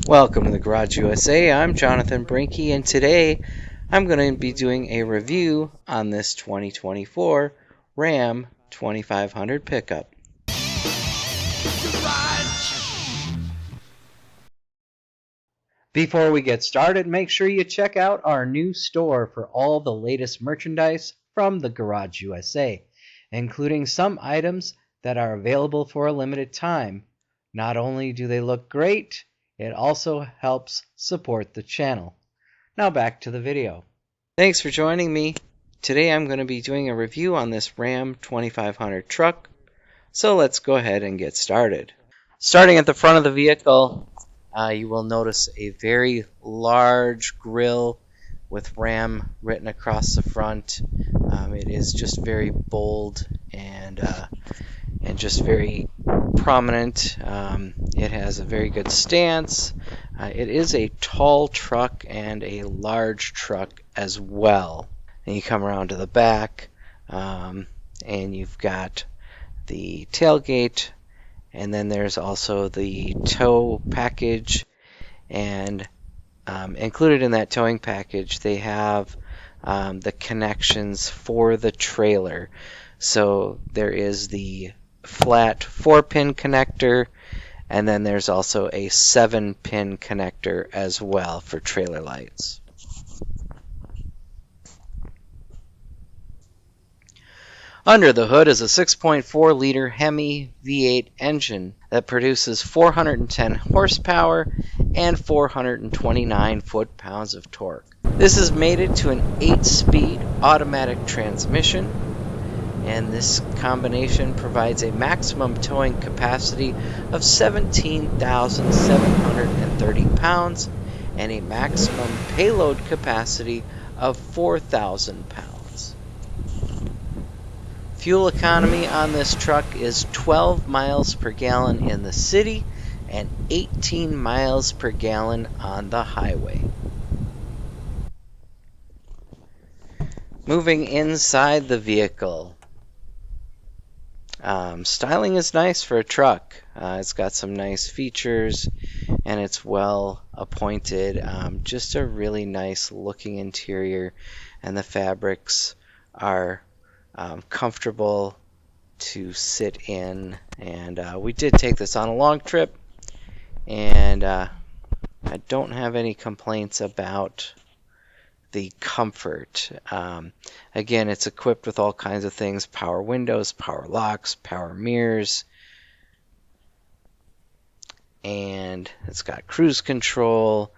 Welcome to the Garage USA. I'm Jonathan Brinke, and today I'm going to be doing a review on this 2024 Ram 2500 pickup. Before we get started, make sure you check out our new store for all the latest merchandise from the Garage USA, including some items that are available for a limited time. Not only do they look great, it also helps support the channel. Now back to the video. Thanks for joining me. Today I'm going to be doing a review on this Ram 2500 truck. So let's go ahead and get started. Starting at the front of the vehicle, you will notice a very large grille with Ram written across the front. It is just very bold and just very prominent. It has a very good stance. It is a tall truck and a large truck as well. And you come around to the back, and you've got the tailgate, and then there's also the tow package. And included in that towing package, they have the connections for the trailer. So there is the flat 4-pin connector, and then there's also a 7-pin connector as well for trailer lights. Under the hood is a 6.4-liter HEMI V8 engine that produces 410 horsepower and 429 foot-pounds of torque. This is mated to an 8-speed automatic transmission, and this combination provides a maximum towing capacity of 17,730 pounds and a maximum payload capacity of 4,000 pounds. Fuel economy on this truck is 12 miles per gallon in the city and 18 miles per gallon on the highway. Moving inside the vehicle. Styling is nice for a truck. It's got some nice features and it's well appointed. Just a really nice looking interior, and the fabrics are comfortable to sit in. And we did take this on a long trip, and I don't have any complaints about the comfort. Again, it's equipped with all kinds of things: power windows, power locks, power mirrors, and it's got cruise control,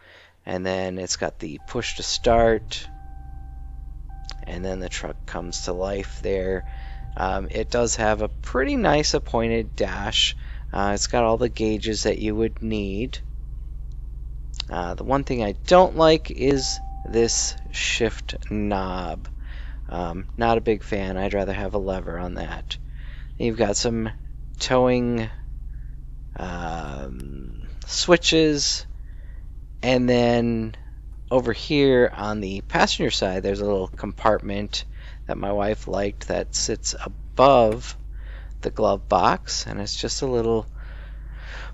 and then it's got the push to start, and then the truck comes to life there. It does have a pretty nice appointed dash. It's got all the gauges that you would need. The one thing I don't like is this shift knob. Not a big fan. I'd rather have a lever on that. You've got some towing switches, and then over here on the passenger side there's a little compartment that my wife liked that sits above the glove box, and it's just a little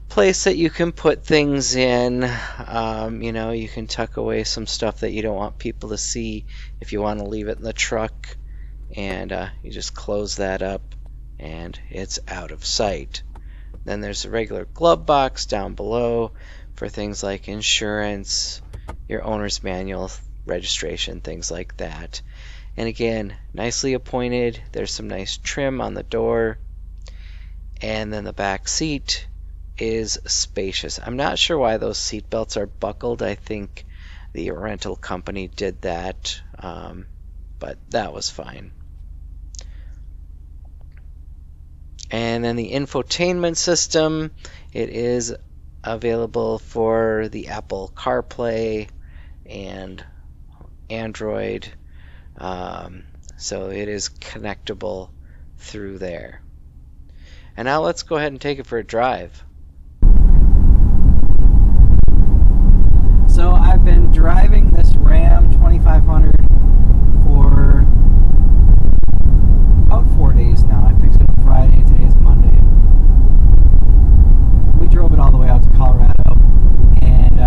place that you can put things in. You can tuck away some stuff that you don't want people to see if you want to leave it in the truck, and you just close that up and it's out of sight. Then there's a regular glove box down below for things like insurance, your owner's manual, registration, things like that. And again, nicely appointed. There's some nice trim on the door, and then the back seat is spacious. I'm not sure why those seat belts are buckled. I think the rental company did that, but that was fine. And then the infotainment system, it is available for the Apple CarPlay and Android, so it is connectable through there. And now let's go ahead and take it for a drive. So I've been driving this Ram 2500 for about 4 days now. I picked it up Friday, today's Monday. We drove it all the way out to Colorado, and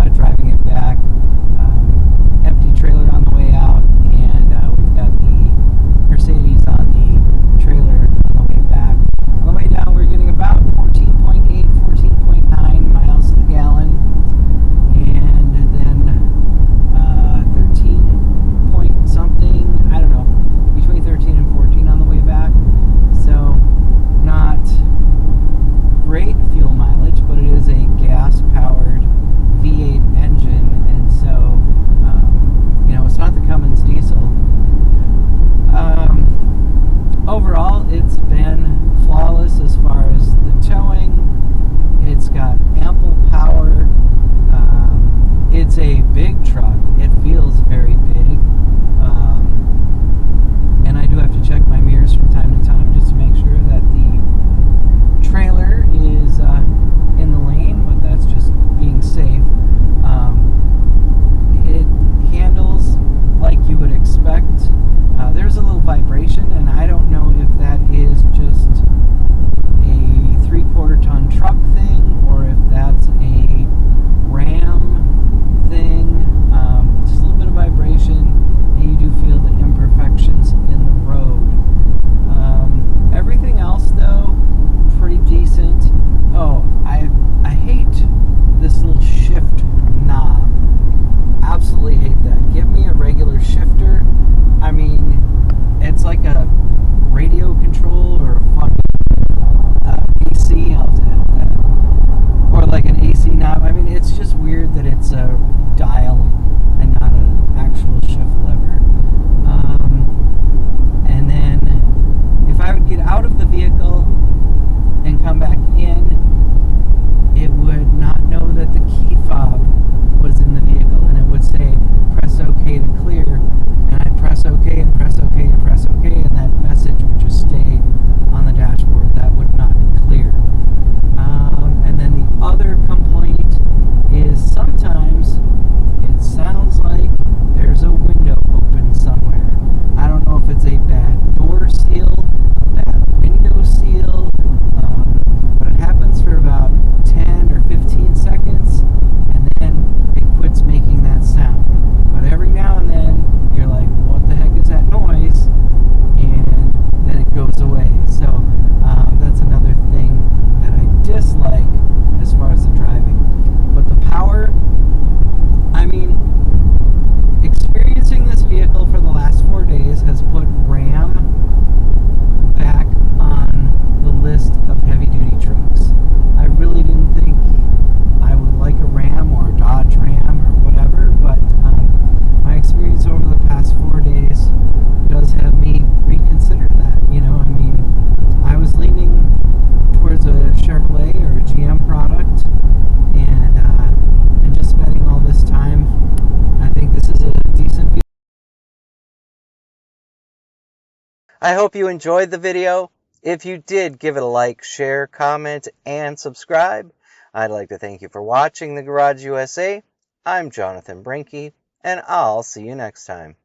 I hope you enjoyed the video. If you did, give it a like, share, comment, and subscribe. I'd like to thank you for watching the Garage USA. I'm Jonathan Brinke, and I'll see you next time.